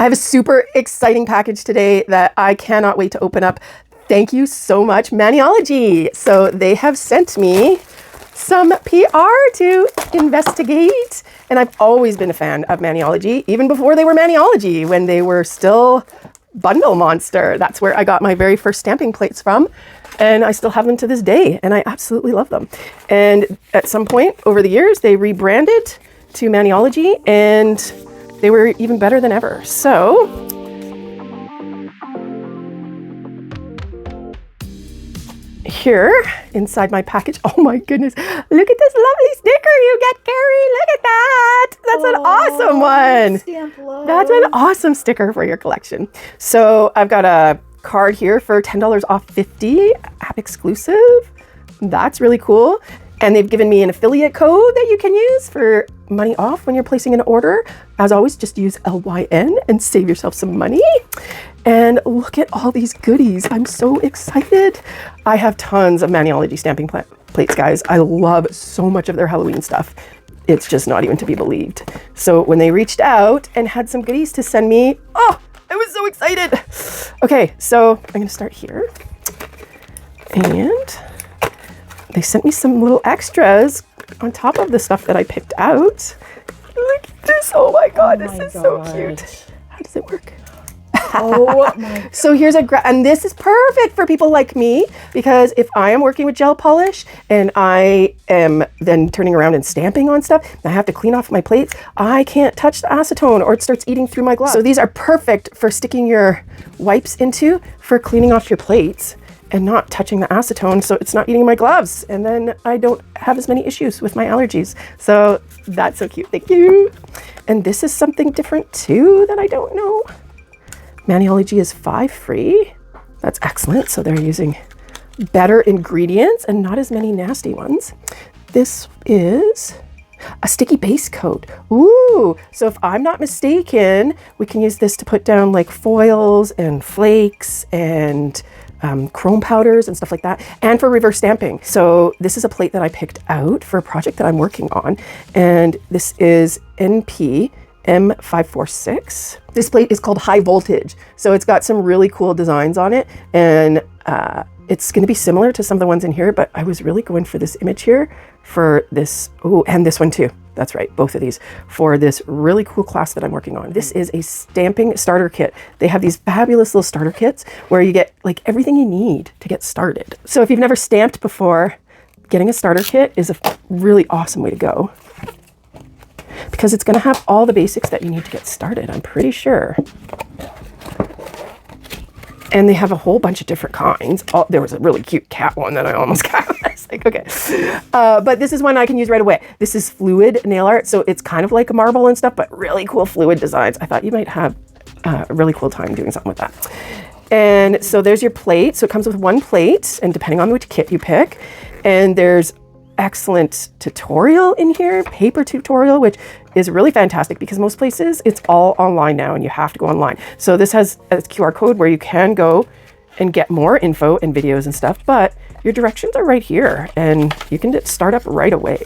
have a super exciting package today that I cannot wait to open up. Thank you so much, Maniology. So they have sent me some PR to investigate. And I've always been a fan of Maniology, even before they were Maniology, when they were still Bundle Monster. That's where I got my very first stamping plates from. And I still have them to this day, and I absolutely love them. And at some point over the years, they rebranded to Maniology, and they were even better than ever. So here inside my package, oh my goodness, look at this lovely sticker you get, Kerri. Look at that. That's an awesome one. Stamp love. That's an awesome sticker for your collection. So I've got a card here for $10 off 50 app exclusive. That's really cool. And they've given me an affiliate code that you can use for money off when you're placing an order. As always, just use LYN and save yourself some money. And look at all these goodies. I'm so excited. I have tons of Maniology stamping plates, guys. I love so much of their Halloween stuff. It's just not even to be believed. So when they reached out and had some goodies to send me, oh, I was so excited. Okay, so I'm gonna start here. And they sent me some little extras on top of the stuff that I picked out. Look at this, oh my God, this is so cute. How does it work? Oh my. So here's and this is perfect for people like me, because if I am working with gel polish and I am then turning around and stamping on stuff, and I have to clean off my plates, I can't touch the acetone or it starts eating through my gloves. So these are perfect for sticking your wipes into for cleaning off your plates and not touching the acetone, so it's not eating my gloves. And then I don't have as many issues with my allergies. So that's so cute, thank you. And this is something different too that I don't know. Maniology is 5 free. That's excellent. So they're using better ingredients and not as many nasty ones. This is a sticky base coat. Ooh, so if I'm not mistaken, we can use this to put down like foils and flakes and chrome powders and stuff like that, and for reverse stamping. So this is a plate that I picked out for a project that I'm working on, and this is NP M546. This plate is called High Voltage. So it's got some really cool designs on it, and it's going to be similar to some of the ones in here, but I was really going for this image here for this. Oh, and this one too. That's right, both of these for this really cool class that I'm working on. This is a stamping starter kit. They have these fabulous little starter kits where you get like everything you need to get started. So if you've never stamped before, getting a starter kit is a really awesome way to go, because it's going to have all the basics that you need to get started, I'm pretty sure. And they have a whole bunch of different kinds. Oh, there was a really cute cat one that I almost got. I was like, okay. But this is one I can use right away. This is fluid nail art, so it's kind of like a marble and stuff, but really cool fluid designs. I thought you might have a really cool time doing something with that. And so there's your plate. So it comes with one plate, and depending on which kit you pick. And there's excellent tutorial in here, paper tutorial, which is really fantastic because most places it's all online now and you have to go online. So this has a QR code where you can go and get more info and videos and stuff, but your directions are right here and you can start up right away.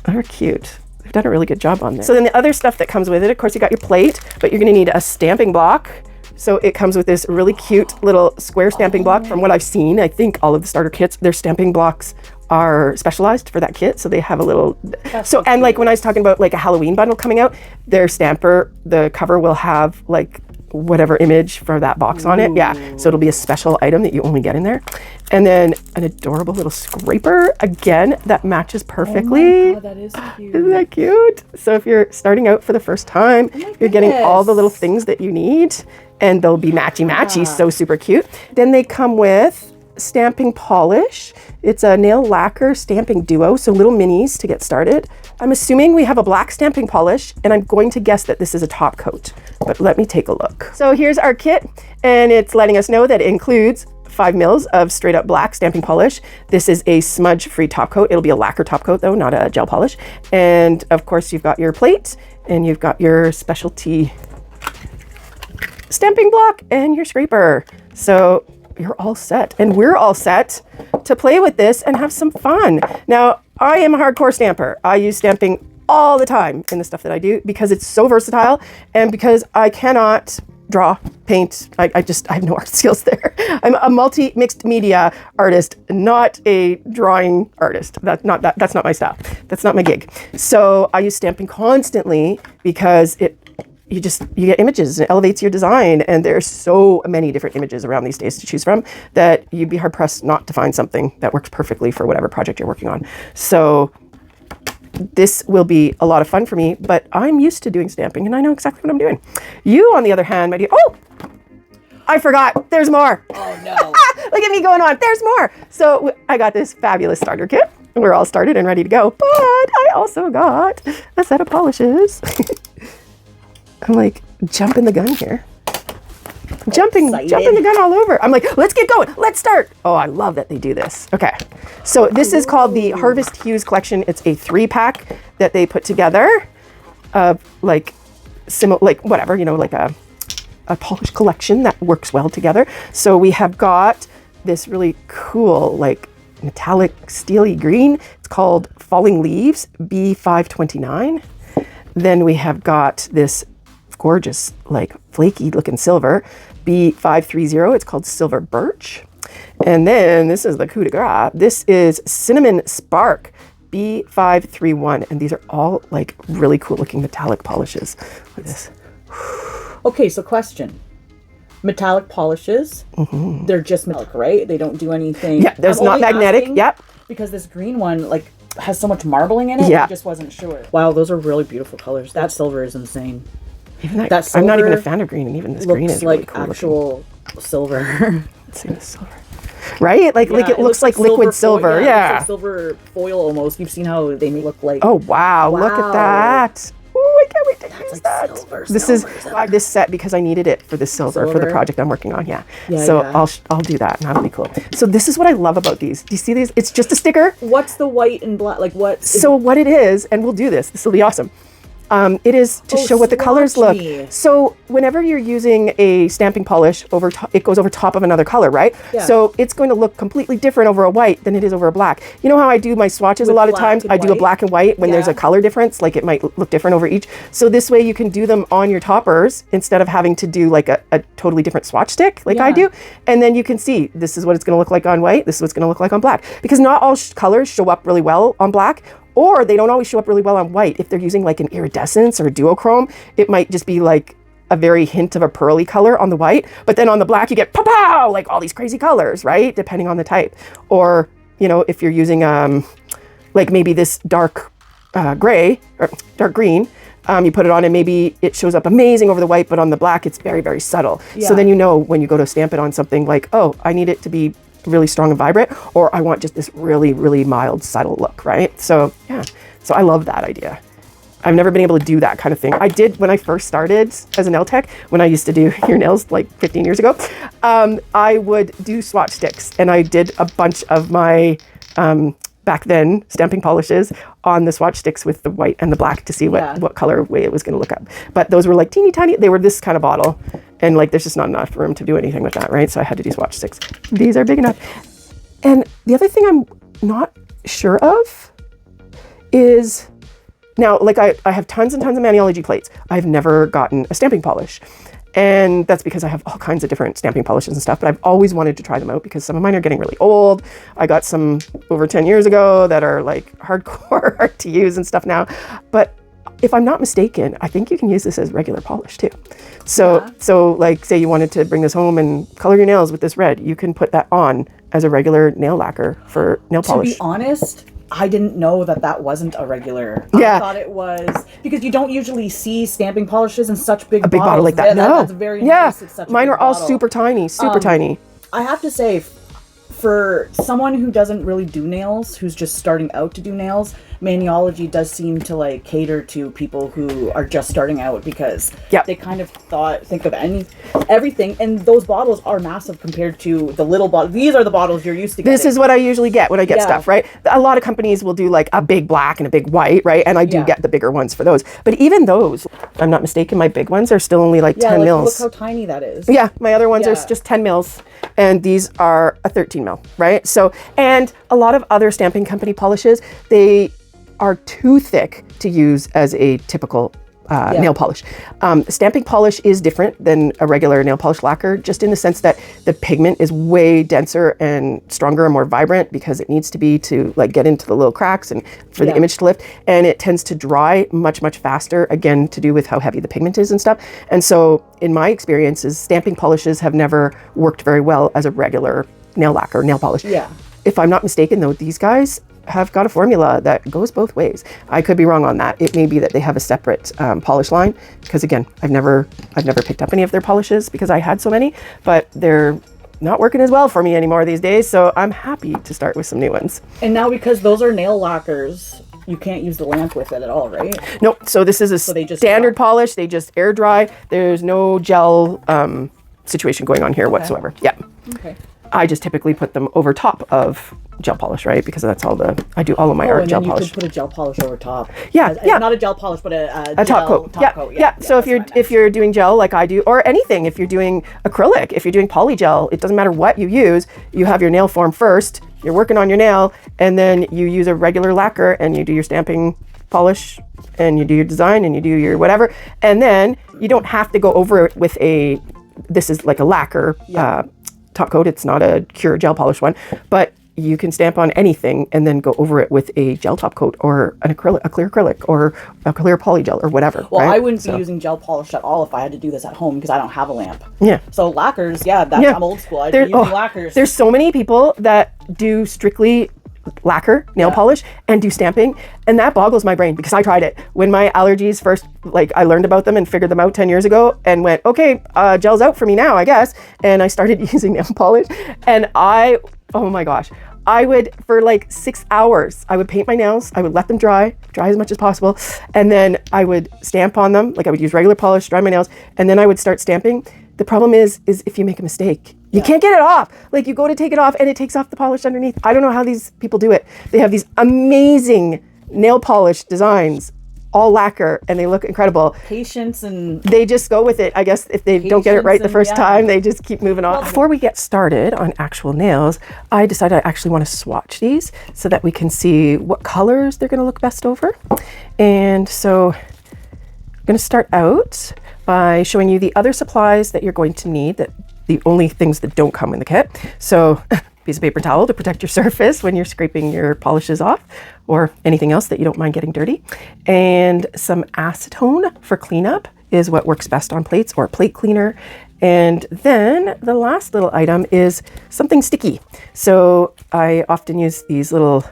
They're cute. They've done a really good job on this. So then the other stuff that comes with it, of course, you got your plate, but you're going to need a stamping block. So it comes with this really cute little square stamping block. From what I've seen, I think all of the starter kits, their stamping blocks are specialized for that kit. So they have a little, so, and like when I was talking about like a Halloween bundle coming out, their stamper, the cover will have like whatever image for that box on it. Yeah. So it'll be a special item that you only get in there. And then an adorable little scraper, again, that matches perfectly. Oh my God, that is cute. Isn't that cute? So if you're starting out for the first time, you're getting all the little things that you need, and they'll be matchy-matchy, so super cute. Then they come with stamping polish. It's a nail lacquer stamping duo, so little minis to get started. I'm assuming we have a black stamping polish, and I'm going to guess that this is a top coat, but let me take a look. So here's our kit, and it's letting us know that it includes 5 mils of straight up black stamping polish. This is a smudge free top coat. It'll be a lacquer top coat though, not a gel polish. And of course you've got your plate, and you've got your specialty stamping block and your scraper. So you're all set, and we're all set to play with this and have some fun. Now, I am a hardcore stamper. I use stamping all the time in the stuff that I do because it's so versatile and because I cannot draw, paint. I have no art skills there. I'm a mixed media artist, not a drawing artist. That's not my style. That's not my gig. So I use stamping constantly because you get images and it elevates your design, and there's so many different images around these days to choose from that you'd be hard pressed not to find something that works perfectly for whatever project you're working on. So this will be a lot of fun for me, but I'm used to doing stamping and I know exactly what I'm doing. You, on the other hand, my dear, oh, I forgot, there's more. Oh no. Look at me going on, there's more. So I got this fabulous starter kit. We're all started and ready to go, but I also got a set of polishes. I'm like jumping the gun here. Jumping the gun all over. I'm like, let's get going. Let's start. Oh, I love that they do this. Okay. So this is called the Harvest Hues collection. It's a 3-pack that they put together of like whatever, like a polish collection that works well together. So we have got this really cool, like metallic steely green. It's called Falling Leaves, B529. Then we have got this gorgeous, like flaky looking silver, B530. It's called Silver Birch. And then this is the coup de grace. This is Cinnamon Spark, B531. And these are all like really cool looking metallic polishes. Look at this. Okay, so question. Metallic polishes, they're just metallic, right? They don't do anything. Yeah, there's not magnetic. Yep. Because this green one, like, has so much marbling in it. Yeah. I just wasn't sure. Wow, those are really beautiful colors. That silver is insane. Even that I'm not even a fan of green, and even this green is really cool. Looks like actual silver. Let's see this silver. Right? Like it looks like liquid silver. Yeah. It's like silver foil almost. You've seen how they look like. Oh wow. Look at that. Oh, I can't wait to use like that. silver, This is this set because I needed it for the silver for the project I'm working on. Yeah. So I'll do that, and that'll be cool. So this is what I love about these. Do you see these? It's just a sticker. What's the white and black? Like what? So what it is, and we'll do this. This will be awesome. It is to show what the colors look. So whenever you're using a stamping polish it goes over top of another color, right? Yeah. So it's going to look completely different over a white than it is over a black. You know how I do my swatches a lot of times? I do a black and white when there's a color difference, like it might look different over each. So this way you can do them on your toppers instead of having to do like a totally different swatch stick like I do. And then you can see this is what it's going to look like on white. This is what it's going to look like on black. Because not all colors show up really well on black. Or they don't always show up really well on white. If they're using like an iridescence or a duochrome, it might just be like a very hint of a pearly color on the white. But then on the black, you get pow, like all these crazy colors, right? Depending on the type. Or, if you're using like maybe this dark gray or dark green, you put it on and maybe it shows up amazing over the white, but on the black, it's very, very subtle. Yeah. So then when you go to stamp it on something like, oh, I need it to be really strong and vibrant, or I want just this really, really mild, subtle look, right? So yeah, so I love that idea. I've never been able to do that kind of thing. I did when I first started as a nail tech, when I used to do your nails like 15 years ago, I would do swatch sticks, and I did a bunch of my back then stamping polishes on the swatch sticks with the white and the black to see what color way it was going to look up. But those were like teeny tiny, they were this kind of bottle, and like there's just not enough room to do anything with that, right? So I had to do swatch sticks. These are big enough. And the other thing I'm not sure of is, now like I have tons and tons of Maniology plates. I've never gotten a stamping polish. And that's because I have all kinds of different stamping polishes and stuff, but I've always wanted to try them out because some of mine are getting really old. I got some over 10 years ago that are like hardcore hard to use and stuff now. But if I'm not mistaken, I think you can use this as regular polish too. So like say you wanted to bring this home and color your nails with this red, you can put that on as a regular nail lacquer for nail polish. To be honest, I didn't know that wasn't a regular. I thought it was, because you don't usually see stamping polishes in such big bottles. A big bottle like that. No. That's very nice. It's such mine a are all bottle. super tiny, tiny. I have to say, for someone who doesn't really do nails, who's just starting out to do nails, Maniology does seem to like cater to people who are just starting out, because they kind of think of everything, and those bottles are massive compared to the little bottle. These are the bottles you're used to getting. This is what I usually get when I get stuff, right? A lot of companies will do like a big black and a big white, right? And I do get the bigger ones for those. But even those, if I'm not mistaken, my big ones are still only like 10 mils. Look how tiny that is. Yeah, my other ones are just 10 mils, and these are a 13 mil, right? So, and a lot of other stamping company polishes, they are too thick to use as a typical nail polish. Stamping polish is different than a regular nail polish lacquer, just in the sense that the pigment is way denser and stronger and more vibrant because it needs to be to like get into the little cracks and for the image to lift. And it tends to dry much, much faster, again, to do with how heavy the pigment is and stuff. And so in my experiences, stamping polishes have never worked very well as a regular nail lacquer, nail polish. Yeah. If I'm not mistaken though, these guys have got a formula that goes both ways. I could be wrong on that. It may be that they have a separate polish line, because again, I've never picked up any of their polishes because I had so many, but they're not working as well for me anymore these days. So I'm happy to start with some new ones. And now because those are nail lacquers, you can't use the lamp with it at all, right? No. So this is a standard polish. They just air dry. There's no gel situation going on here whatsoever. Yeah. Okay. I just typically put them over top of gel polish, right? Because that's all I do all of my art gel polish. You could put a gel polish over top. Yeah, Not a gel polish, but a top coat. Yeah. So if you're doing gel like I do, or anything, if you're doing acrylic, if you're doing poly gel, it doesn't matter what you use. You have your nail form first. You're working on your nail, and then you use a regular lacquer, and you do your stamping polish, and you do your design, and you do your whatever, and then you don't have to go over it with a. This is like a lacquer. Top coat. It's not a Cure gel polish one, but you can stamp on anything and then go over it with a gel top coat or a clear acrylic or a clear poly gel or whatever. Well, right? I wouldn't be using gel polish at all if I had to do this at home because I don't have a lamp. Yeah. So lacquers, I'm old school. I'd be using lacquers. There's so many people that do strictly lacquer nail polish and do stamping, and that boggles my brain because I tried it when my allergies first, like I learned about them and figured them out 10 years ago and went, okay, gel's out for me now, I guess. And I started using nail polish, and oh my gosh, I would, for like 6 hours, I would paint my nails, I would let them dry as much as possible, and then I would stamp on them. Like I would use regular polish, dry my nails, and then I would start stamping. The problem is if you make a mistake, you can't get it off. Like you go to take it off and it takes off the polish underneath. I don't know how these people do it. They have these amazing nail polish designs, all lacquer, and they look incredible. Patience, and they just go with it. I guess if they don't get it right the first time, they just keep moving on. Before we get started on actual nails, I decided I actually want to swatch these so that we can see what colors they're going to look best over. And so I'm going to start out by showing you the other supplies that you're going to need, that the only things that don't come in the kit. So piece of paper towel to protect your surface when you're scraping your polishes off or anything else that you don't mind getting dirty. And some acetone for cleanup is what works best on plates, or a plate cleaner. And then the last little item is something sticky. So I often use these little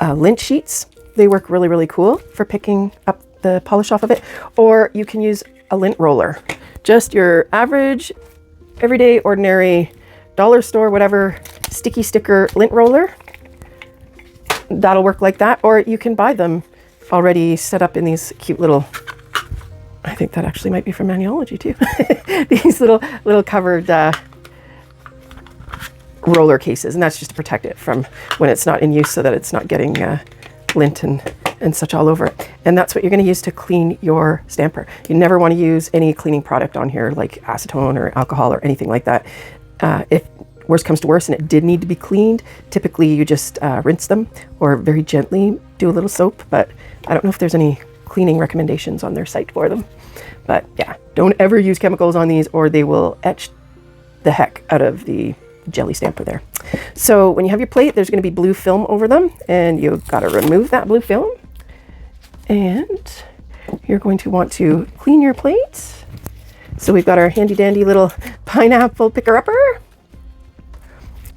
lint sheets. They work really, really cool for picking up the polish off of it. Or you can use a lint roller, just your average, everyday, ordinary, dollar store, whatever, sticky sticker lint roller. That'll work like that. Or you can buy them already set up in these cute little, I think that actually might be from Maniology too. These little covered roller cases, and that's just to protect it from when it's not in use, so that it's not getting lint and such all over it. And that's what you're going to use to clean your stamper. You never want to use any cleaning product on here like acetone or alcohol or anything like that. If worst comes to worst and it did need to be cleaned, typically you just rinse them or very gently do a little soap, but I don't know if there's any cleaning recommendations on their site for them. But yeah, don't ever use chemicals on these or they will etch the heck out of the jelly stamper there. So when you have your plate, there's going to be blue film over them, and you've got to remove that blue film. And you're going to want to clean your plate. So we've got our handy dandy little pineapple picker-upper.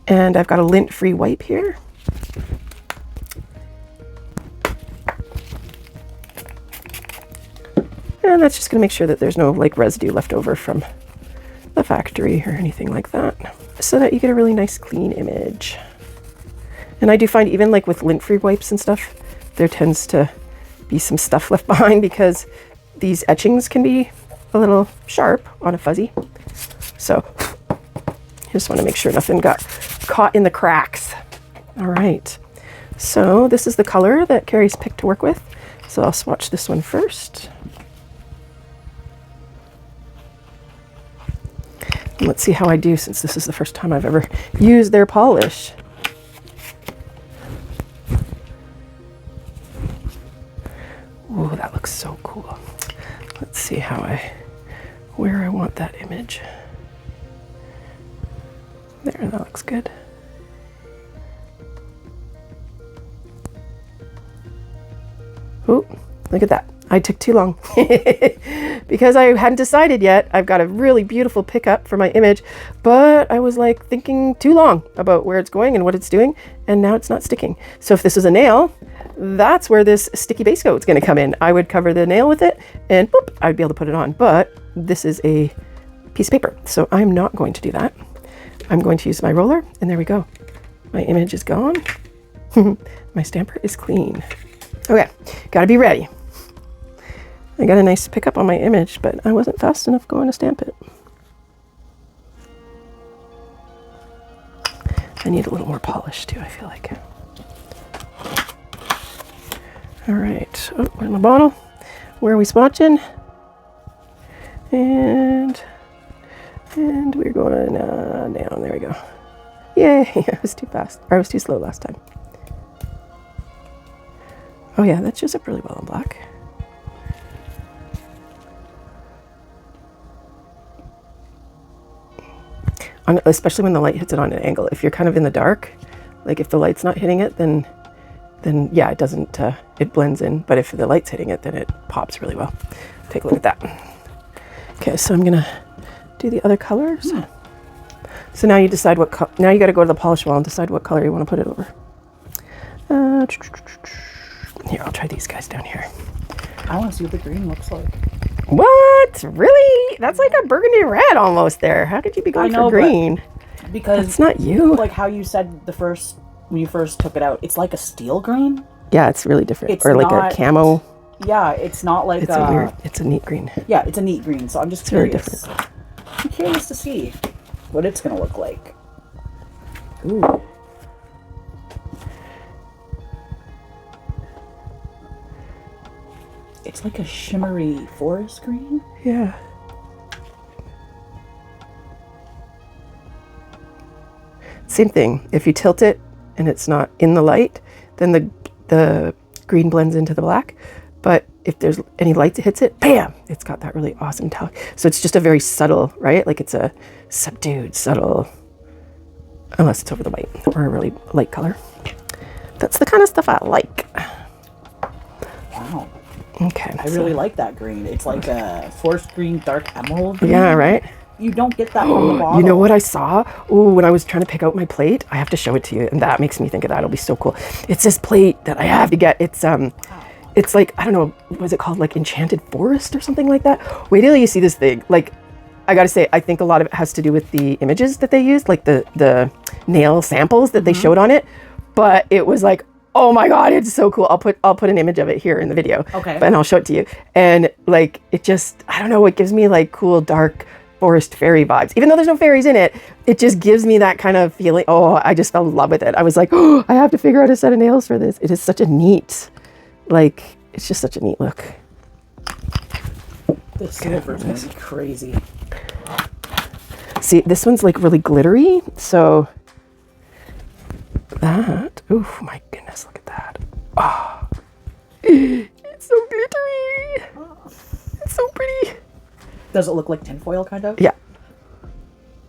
And I've got a lint-free wipe here. And that's just going to make sure that there's no like residue left over from the factory or anything like that, so that you get a really nice clean image. And I do find even like with lint-free wipes and stuff, there tends to be some stuff left behind because these etchings can be a little sharp on a fuzzy. So I just want to make sure nothing got caught in the cracks. All right, so this is the color that Kerri's picked to work with. So I'll swatch this one first. And let's see how I do, since this is the first time I've ever used their polish. that image. There, that looks good. Oh, look at that. I took too long because I hadn't decided yet. I've got a really beautiful pickup for my image, but I was like thinking too long about where it's going and what it's doing, and now it's not sticking. So if this is a nail, that's where this sticky base coat is going to come in. I would cover the nail with it and boop, I'd be able to put it on, but this is a piece of paper, so I'm not going to do that. I'm going to use my roller, and there we go. My image is gone. My stamper is clean. Okay, gotta be ready. I got a nice pickup on my image, but I wasn't fast enough going to stamp it. I need a little more polish too, I feel like. All right, oh, where's my bottle? Where are we swatching? And we're going down, there we go. Yay, I was too fast, or I was too slow last time. Oh yeah, that shows up really well on black. Especially when the light hits it on an angle. If you're kind of in the dark, like if the light's not hitting it, then yeah, it doesn't, it blends in. But if the light's hitting it, then it pops really well. Take a look at that. Okay, so I'm gonna do the other colors. So now you decide what, now you gotta go to the polish wall and decide what color you wanna put it over. Here, I'll try these guys down here. I wanna see what the green looks like. What? Really? That's like a burgundy red almost there. How could you be going for green? Because it's not you. Like how you said when you first took it out, it's like a steel green. Yeah, it's really different. It's or like not, a camo. Yeah, it's not like it's a weird. It's a neat green. Yeah, it's a neat green. So I'm just curious. Very different. I'm curious to see what it's gonna look like. Ooh. It's like a shimmery forest green. Yeah. Same thing. If you tilt it and it's not in the light, then the green blends into the black. But if there's any light that hits it, bam, it's got that really awesome metallic. So it's just a very subtle, right? Like it's a subdued, subtle, unless it's over the white or a really light color. That's the kind of stuff I like. Wow. Okay. I really like that green. It's like a forest green, dark emerald green. Yeah, right? You don't get that from the bottle. You know what I saw? Oh, when I was trying to pick out my plate, I have to show it to you, and that makes me think of that. It'll be so cool. It's this plate that I have to get. It's like, I don't know, was it called like Enchanted Forest or something like that? Wait till you see this thing. Like, I gotta say, I think a lot of it has to do with the images that they used, like the nail samples that they showed on it. But it was like, oh my God, it's so cool. I'll put an image of it here in the video. Okay. And I'll show it to you. And like, it just, I don't know, it gives me like cool, dark forest fairy vibes. Even though there's no fairies in it, it just gives me that kind of feeling. Oh, I just fell in love with it. I was like, oh, I have to figure out a set of nails for this. It is such a neat, like, it's just such a neat look. This silver is gonna be crazy. See, this one's like really glittery. So that, oh my goodness, look at that. Oh, it's so glittery. It's so pretty. Does it look like tinfoil kind of? Yeah.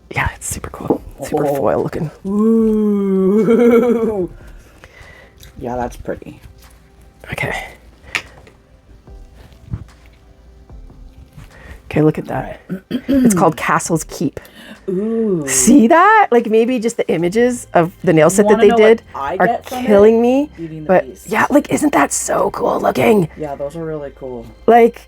Yeah, it's super cool. Super foil looking. Ooh. Yeah, that's pretty. Okay. Okay, look at that. It's called Castle's Keep. Ooh. See that? Like maybe just the images of the nail set that they did are killing me. But yeah, like isn't that so cool looking? Yeah, those are really cool. Like,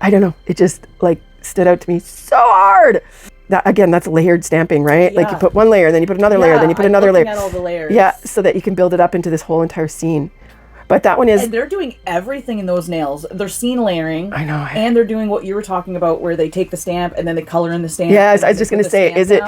I don't know. It just like stood out to me so hard. That again, that's layered stamping, right? Yeah. Like you put one layer, then you put another layer, then you put another layer. At all the layers. Yeah, so that you can build it up into this whole entire scene. But that one is... And they're doing everything in those nails. They're scene layering. I know. And they're doing what you were talking about where they take the stamp and then they color in the stamp. Yes, I was just going to say, is it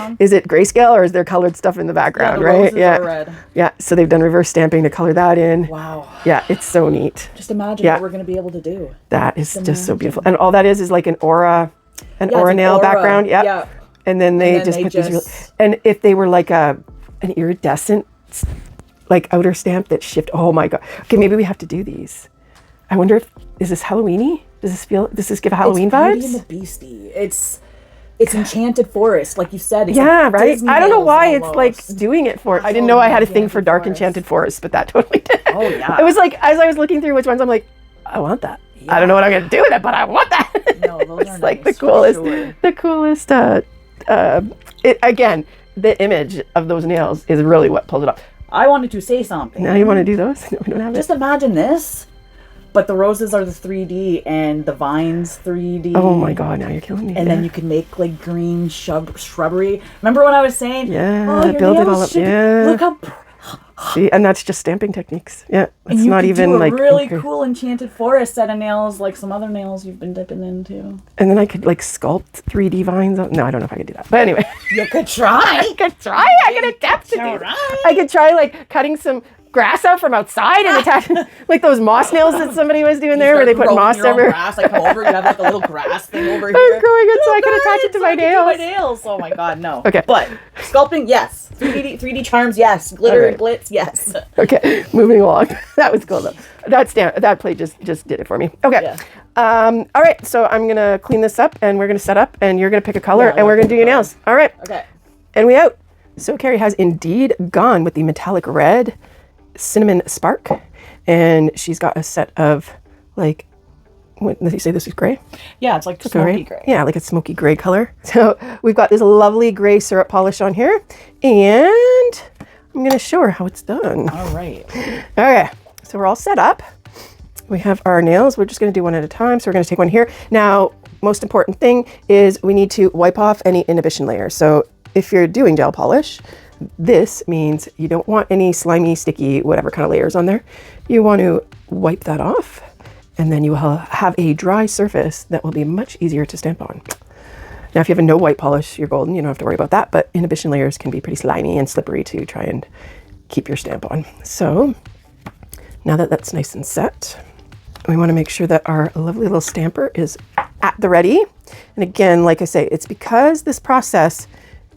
grayscale or is there colored stuff in the background, yeah, the right? Yeah. Are red. Yeah, so they've done reverse stamping to color that in. Wow. Yeah, it's so neat. Just imagine what we're going to be able to do. That is just so beautiful. And all that is like an aura nail background. Yeah. Yeah. And then they just put these really... And if they were like an iridescent... like outer stamp that shift. Oh my God. Okay, maybe we have to do these. I wonder if, is this Halloween-y? Does this give Halloween vibes? It's Beauty and the Beastie. It's Enchanted Forest, like you said. It's Yeah, like right? Disney I don't know nails why it's almost. like doing it for. I didn't know I had a thing for dark enchanted forest, but that totally did. Oh, yeah. It was like, as I was looking through which ones, I'm like, I want that. I don't know what I'm going to do with it, but I want that. No, those It's are like nice, the coolest, for sure. the coolest, again, the image of those nails is really what pulls it off. I wanted to say something. Now you want to do those? No, we don't have Just it. imagine this, but the roses are the 3D and the vines 3D. Oh my God, now you're killing me. And then you can make like green shrubbery. Remember when I was saying, Yeah, your build it nails all up. should- Yeah. Look how See, and that's just stamping techniques. Yeah, and it's you not could even do a like really okay. cool Enchanted Forest set of nails, like some other nails you've been dipping into. And then I could like sculpt 3D vines. No, I don't know if I could do that. But anyway, You could try. I could try. I could attempt to do. Try. I could try like cutting some grass out from outside and attach like those moss nails that somebody was doing there, where they put moss everywhere. Grass, like come over, you have like a little grass thing over I here. was growing it so I could attach it to my nails. Oh my God, no. Okay. But sculpting, yes. 3D charms, yes. Glitter and glitz, yes. Okay, moving along. That was cool though. That plate just did it for me. Okay. Yeah. All right. So I'm gonna clean this up, and we're gonna set up, and you're gonna pick a color, Yeah, and we're I'll gonna do pick your a color. nails. All right. Okay. And we out. So Kerri has indeed gone with the metallic red cinnamon spark, and she's got a set of like, what did you say? This is gray. Yeah, it's like smoky gray. Yeah, like a smoky gray color. So we've got this lovely gray syrup polish on here, and I'm gonna show her how it's done. All right. Okay, so we're all set up. We have our nails. We're just gonna do one at a time. So we're gonna take one here. Now, most important thing is we need to wipe off any inhibition layer. So if you're doing gel polish, this means you don't want any slimy, sticky, whatever kind of layers on there. You want to wipe that off, and then you will have a dry surface that will be much easier to stamp on. Now, if you have a no white polish, you're golden. You don't have to worry about that, but inhibition layers can be pretty slimy and slippery to try and keep your stamp on. So now that that's nice and set, we want to make sure that our lovely little stamper is at the ready. And again, like I say, it's because this process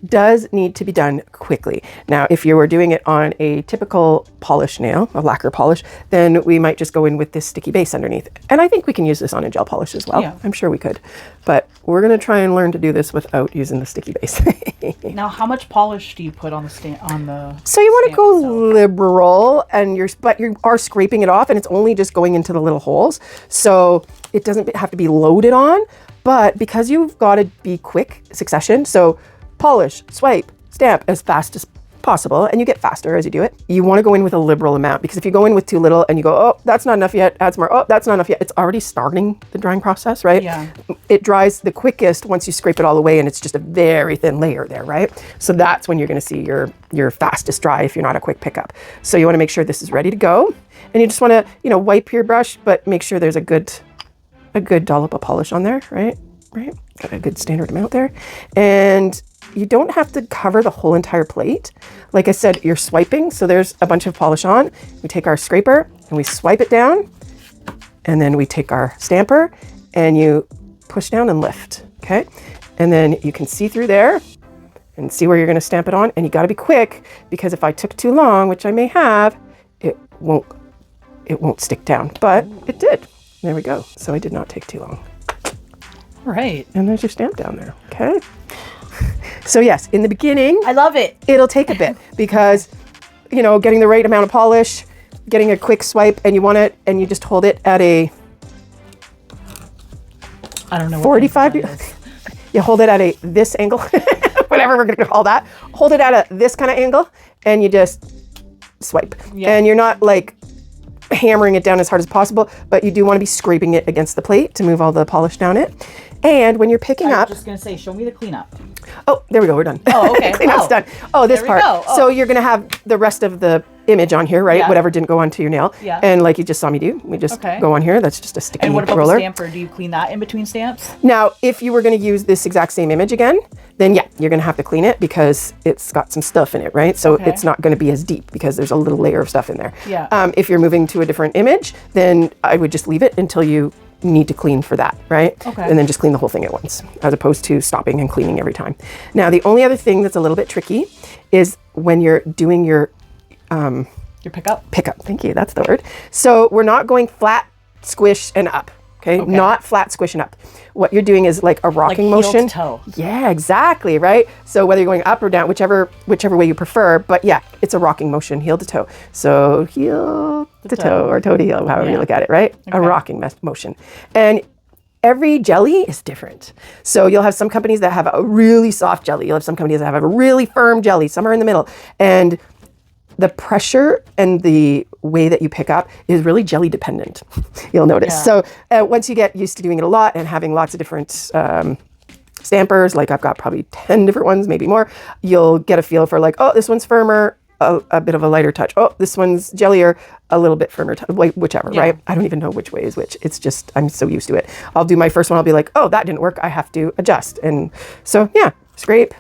does need to be done quickly. Now, if you were doing it on a typical polish nail, a lacquer polish, then we might just go in with this sticky base underneath. And I think we can use this on a gel polish as well. Yeah. I'm sure we could. But we're going to try and learn to do this without using the sticky base. Now, how much polish do you put on the So you want to stamp go itself? liberal, but you are scraping it off, and it's only just going into the little holes. So it doesn't have to be loaded on, but because you've got to be quick succession, so polish, swipe, stamp as fast as possible, and you get faster as you do it. You want to go in with a liberal amount, because if you go in with too little and you go, oh, that's not enough yet, add some more, oh, that's not enough yet, it's already starting the drying process, right? Yeah. It dries the quickest once you scrape it all away, and it's just a very thin layer there, right? So that's when you're going to see your fastest dry if you're not a quick pickup. So you want to make sure this is ready to go, and you just want to, wipe your brush, but make sure there's a good dollop of polish on there, right? Got a good standard amount there. And you don't have to cover the whole entire plate. Like I said, you're swiping, so there's a bunch of polish on. We take our scraper and we swipe it down, and then we take our stamper and you push down and lift, okay? And then you can see through there and see where you're gonna stamp it on, and you gotta be quick, because if I took too long, which I may have, it won't stick down, but it did. There we go. So I did not take too long. Right. And there's your stamp down there, okay? So yes, in the beginning, I love it. it'll take a bit, because, getting the right amount of polish, getting a quick swipe, and you want it, and you just hold it at a I don't know what 45, angle that is. you hold it at this angle, whatever we're gonna call that. Hold it at this kind of angle, and you just swipe. Yeah. And you're not like hammering it down as hard as possible, but you do want to be scraping it against the plate to move all the polish down it. And when you're picking I up, was just going to say, show me the cleanup. oh, there we go, we're done. Oh, okay. Cleanup's Oh. done. Oh, this There we part. go. Oh. So you're gonna have the rest of the image on here, right? Yeah. Whatever didn't go onto your nail. Yeah. And like you just saw me do, we just Okay. go on here. That's just a sticky And what about roller. the stamper? Do you clean that in between stamps? Now, if you were going to use this exact same image again, then yeah, you're going to have to clean it, because it's got some stuff in it, right? So Okay. it's not going to be as deep, because there's a little layer of stuff in there. Yeah. If you're moving to a different image, then I would just leave it until you need to clean for that, right? Okay. And then just clean the whole thing at once, as opposed to stopping and cleaning every time. Now, the only other thing that's a little bit tricky is when you're doing your Your pickup? pickup. Thank you. That's the word. So we're not going flat, squish, and up. Okay? Not flat squishing up. What you're doing is like a rocking heel to motion. toe. Yeah, exactly, right? So whether you're going up or down, whichever way you prefer, but yeah, it's a rocking motion, heel to toe. So heel to toe or toe to heel, however you look at it, right? A rocking motion. And every jelly is different. So you'll have some companies that have a really soft jelly. You'll have some companies that have a really firm jelly. Some are in the middle. And the pressure and the way that you pick up is really jelly dependent, you'll notice. So once you get used to doing it a lot and having lots of different stampers, like I've got probably 10 different ones, maybe more, you'll get a feel for like, oh, this one's firmer, a bit of a lighter touch. Oh, this one's jellier, a little bit firmer, whichever, right? I don't even know which way is which. It's just, I'm so used to it. I'll do my first one, I'll be like, oh, that didn't work. I have to adjust. And so, yeah, scrape,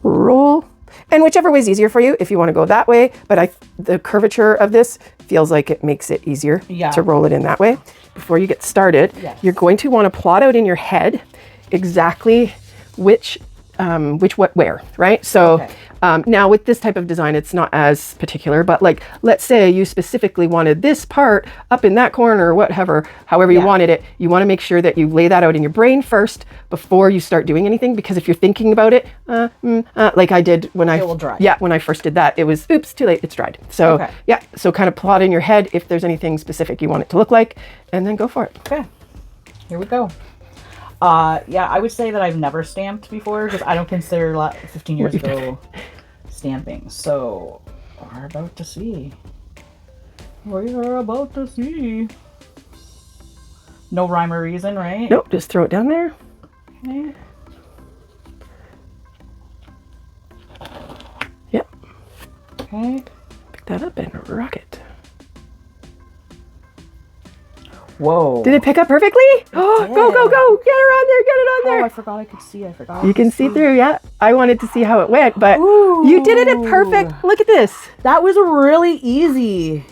roll. And whichever way is easier for you, if you want to go that way, but the curvature of this feels like it makes it easier to roll it in that way. Before you get started, you're going to want to plot out in your head exactly which what where, right? So now with this type of design, it's not as particular, but like, let's say you specifically wanted this part up in that corner or whatever, however you wanted it, you want to make sure that you lay that out in your brain first before you start doing anything, because if you're thinking about it, like I did when it will dry. when I first did that, it was, oops, too late, it's dried. So so kind of plot in your head if there's anything specific you want it to look like, and then go for it. Okay, here we go. I would say that I've never stamped before because I don't consider 15 years ago stamping. So we're about to see. We are about to see. No rhyme or reason, right? Nope, just throw it down there. Okay. Yep. Okay. Pick that up and rock it. Whoa. Did it pick up perfectly? Oh, go, go, go. Get her on there. Get it on there. Oh, I forgot I could see. You can see through, yeah. I wanted to see how it went, but you did it at perfect. Look at this. That was really easy.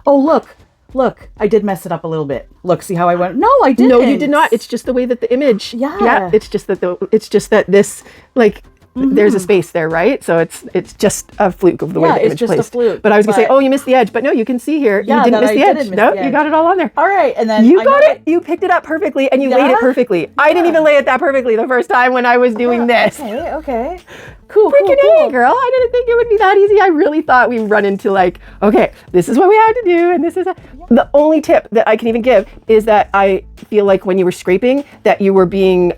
Oh, look. Look, I did mess it up a little bit. Look, see how I went? No, I didn't. No, you did not. It's just the way that the image. Yeah. It's just that this, like, there's a space there, right? So it's just a fluke of the way the image it's just placed. a fluke. But I was gonna say, oh, you missed the edge, but no, you can see here, you didn't miss the edge. No, you got it all on there. All right, and then you got it. You picked it up perfectly, and you laid it perfectly. I didn't even lay it that perfectly the first time when I was doing this. Okay. Cool. Freaking A, girl. I didn't think it would be that easy. I really thought we'd run into like, okay, this is what we have to do, and this is the only tip that I can even give is that I feel like when you were scraping that you were being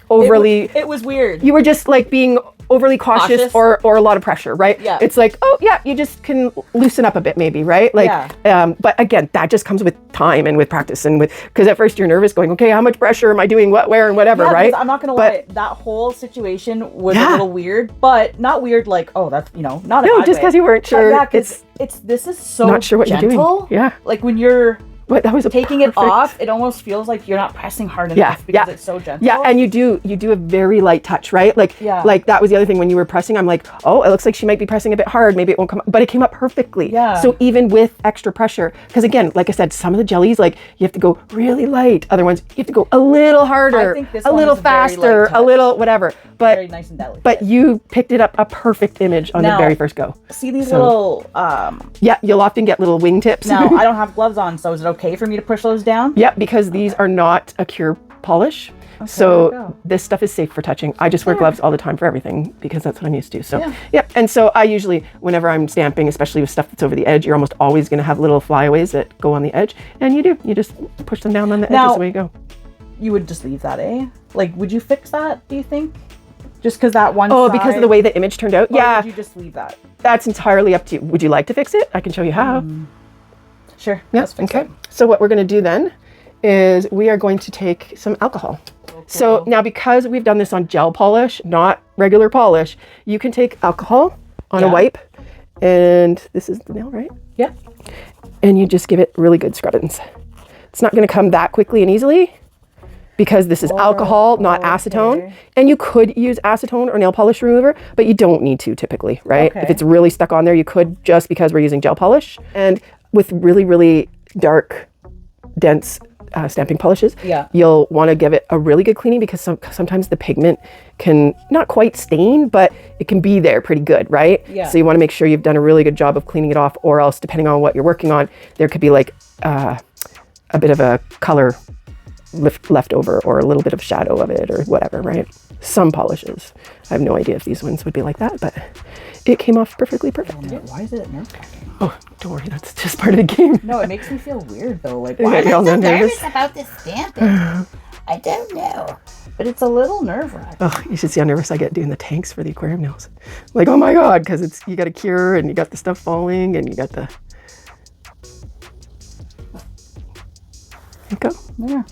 overly. It was weird. You were just like being overly cautious or a lot of pressure, right? Yeah. It's like, oh yeah, you just can loosen up a bit maybe, right? Like, but again, that just comes with time and with practice and because at first you're nervous going, okay, how much pressure am I doing what, where, and whatever, right? I'm not going to lie, that whole situation was a little weird, but not weird like, oh, that's, not a No, just because you weren't sure. Yeah, because this is so not sure what gentle. You're doing. Yeah. Like when you're that was taking it off, it almost feels like you're not pressing hard enough because it's so gentle. Yeah, and you do a very light touch, right? Like that was the other thing when you were pressing. I'm like, oh, it looks like she might be pressing a bit hard. Maybe it won't come up, but it came up perfectly. Yeah. So even with extra pressure, because again, like I said, some of the jellies, like you have to go really light. Other ones, you have to go a little harder, a little faster, a little whatever. But very nice and delicate. But you picked it up a perfect image on the very first go. See these little you'll often get little wingtips. Now I don't have gloves on, so is it okay for me to push those down? Yep, because these are not a cure polish. Okay, so this stuff is safe for touching. I just wear gloves all the time for everything because that's what I'm used to. So and so I usually, whenever I'm stamping, especially with stuff that's over the edge, you're almost always going to have little flyaways that go on the edge, and you just push them down on the edges. Away you go. You would just leave that, eh? Like, would you fix that? Do you think? Just because that one side? Because of the way the image turned out? Or would you just leave that? That's entirely up to you. Would you like to fix it? I can show you how. Sure. Yeah. Okay. So what we're going to do then is we are going to take some alcohol. Okay. So now because we've done this on gel polish, not regular polish, you can take alcohol on a wipe, and this is the nail, right? Yeah. And you just give it really good scrubbings. It's not going to come that quickly and easily because this is alcohol, not acetone. And you could use acetone or nail polish remover, but you don't need to typically, right? If it's really stuck on there, you could just because we're using gel polish. And with really, really dark, dense stamping polishes, you'll want to give it a really good cleaning because sometimes the pigment can not quite stain, but it can be there pretty good, right? Yeah. So you want to make sure you've done a really good job of cleaning it off, or else depending on what you're working on, there could be like a bit of a color left over or a little bit of shadow of it or whatever, right? Some polishes. I have no idea if these ones would be like that, but it came off perfectly perfect. Why is it nerve-wracking? Oh, don't worry, that's just part of the game. No, it makes me feel weird though. Like, Why why am I so nervous about this stamping? I don't know. But it's a little nerve-wracking. Oh, you should see how nervous I get doing the tanks for the aquarium nails. Like, oh my God, because you got a cure and you got the stuff falling and you got the... There you go. Yeah.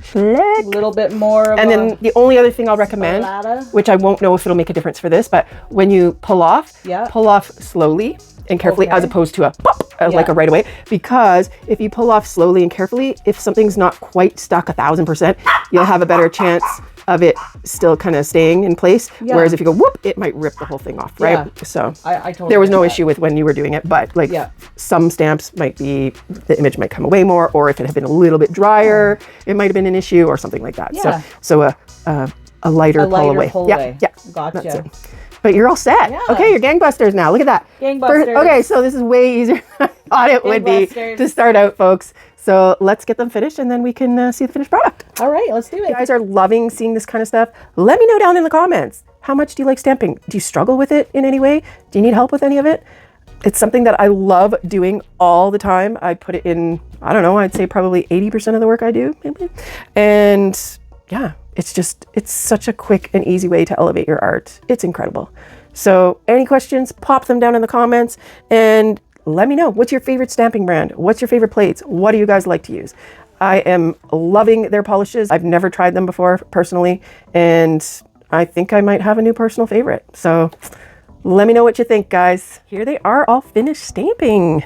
Flick. A little bit more of And then the only other thing I'll recommend, splatter. which I won't know if it'll make a difference for this, but when you pull off slowly and carefully as opposed to a pop, like a right away. Because if you pull off slowly and carefully, if something's not quite stuck 1000%, you'll have a better chance of it still kind of staying in place. Yeah. Whereas if you go whoop, it might rip the whole thing off, right? Yeah. So I totally there was get no that. issue with when you were doing it, but like some stamps might be, the image might come away more, or if it had been a little bit drier, it might have been an issue or something like that. Yeah. So a lighter pull away. Yeah. That's Gotcha. it. But you're all set. Yeah. Okay, you're gangbusters now. Look at that. Gangbusters. Okay, so this is way easier than I thought it would be Gangbusters. to start out, folks. So let's get them finished and then we can see the finished product. All right, let's do If it. you guys are loving seeing this kind of stuff, let me know down in the comments. How much do you like stamping? Do you struggle with it in any way? Do you need help with any of it? It's something that I love doing all the time. I put it in, I don't know, I'd say probably 80% of the work I do, maybe. And yeah, it's such a quick and easy way to elevate your art. It's incredible. So any questions, pop them down in the comments and let me know. What's your favorite stamping brand? What's your favorite plates? What do you guys like to use? I am loving their polishes. I've never tried them before personally, and I think I might have a new personal favorite. So let me know what you think, guys. Here they are, all finished stamping.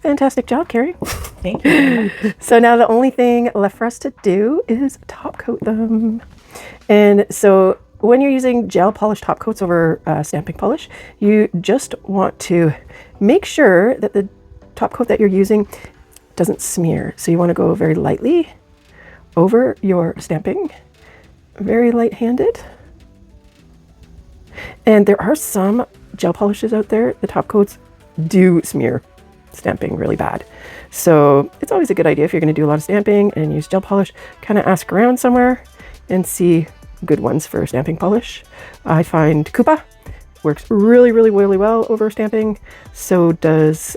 Fantastic job, Kerri. Thank you. So now the only thing left for us to do is top coat them. And so when you're using gel polish top coats over stamping polish, you just want to make sure that the top coat that you're using doesn't smear. So you want to go very lightly over your stamping, very light-handed. And there are some gel polishes out there, the top coats do smear stamping really bad. So it's always a good idea if you're going to do a lot of stamping and use gel polish, kind of ask around somewhere and see good ones for stamping polish. I find Koopa works really, really, really well over stamping. So does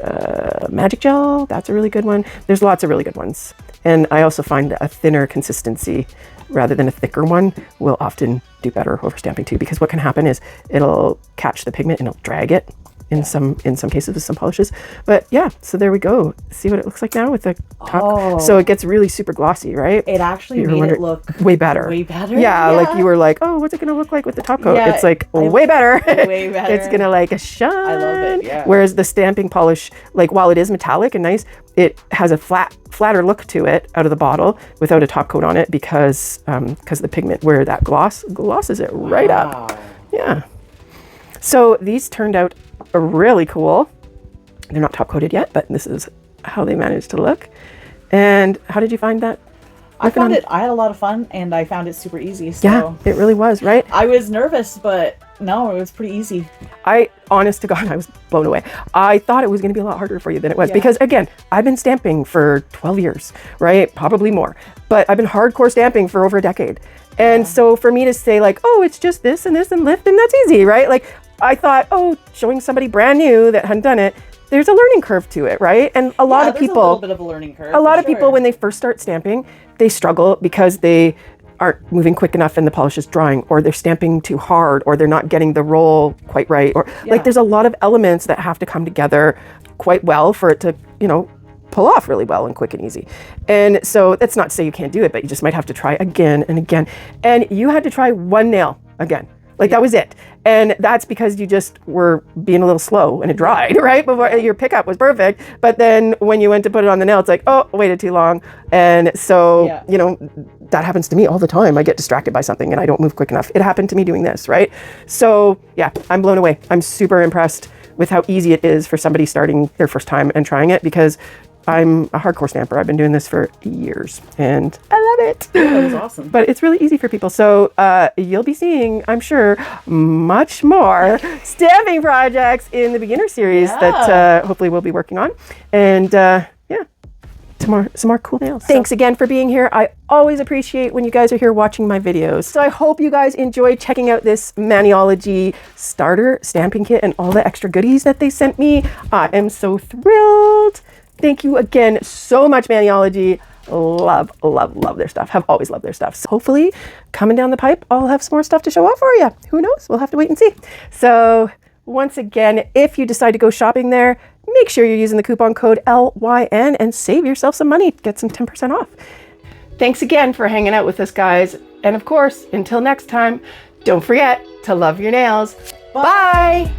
Magic Gel. That's a really good one. There's lots of really good ones. And I also find a thinner consistency rather than a thicker one will often do better over stamping too, because what can happen is it'll catch the pigment and it'll drag it in some cases with some polishes. But yeah, so there we go. See what it looks like now with the top. Oh. So it gets really super glossy, right? It actually You were made it wondering- look way better. way better. Yeah, like you were like, oh, what's it gonna look like with the top coat? Yeah, It's like I- way better. way better. It's gonna like shine. I love it, yeah. Whereas the stamping polish, like while it is metallic and nice, it has a flatter look to it out of the bottle without a top coat on it because the pigment where that glosses it right up. Wow. Yeah. So these turned out really cool. They're not top coated yet, but this is how they managed to look. And how did you find that? I had a lot of fun and I found it super easy. So Yeah, it really was, right? I was nervous, but no, it was pretty easy. Honest to God, I was blown away. I thought it was going to be a lot harder for you than it was Yeah. because, again, I've been stamping for 12 years, right? Probably more. But I've been hardcore stamping for over a decade. And so for me to say like, oh, it's just this and lift, and that's easy, right? Like I thought, oh, showing somebody brand new that hadn't done it, there's a learning curve to it, right? And a lot of there's people, a little bit of a learning curve. a lot for of people, sure. when they first start stamping, they struggle because they aren't moving quick enough and the polish is drying, or they're stamping too hard, or they're not getting the roll quite right, or like there's a lot of elements that have to come together quite well for it to, pull off really well and quick and easy. And so that's not to say you can't do it, but you just might have to try again and again. And you had to try one nail again. Like that was it. And that's because you just were being a little slow and it dried, right? Before your pickup was perfect. But then when you went to put it on the nail, it's like, oh, waited too long. And so, that happens to me all the time. I get distracted by something and I don't move quick enough. It happened to me doing this, right? So yeah, I'm blown away. I'm super impressed with how easy it is for somebody starting their first time and trying it because I'm a hardcore stamper. I've been doing this for years and I love it. That was awesome. But it's really easy for people. So you'll be seeing, I'm sure, much more stamping projects in the beginner series that hopefully we'll be working on. And yeah, some more cool nails. Thanks again for being here. I always appreciate when you guys are here watching my videos. So I hope you guys enjoyed checking out this Maniology starter stamping kit and all the extra goodies that they sent me. I am so thrilled. Thank you again so much, Maniology. Love, love, love their stuff. Have always loved their stuff. So hopefully coming down the pipe, I'll have some more stuff to show off for you. Who knows? We'll have to wait and see. So once again, if you decide to go shopping there, make sure you're using the coupon code LYN and save yourself some money. Get some 10% off. Thanks again for hanging out with us, guys. And of course, until next time, don't forget to love your nails. Bye.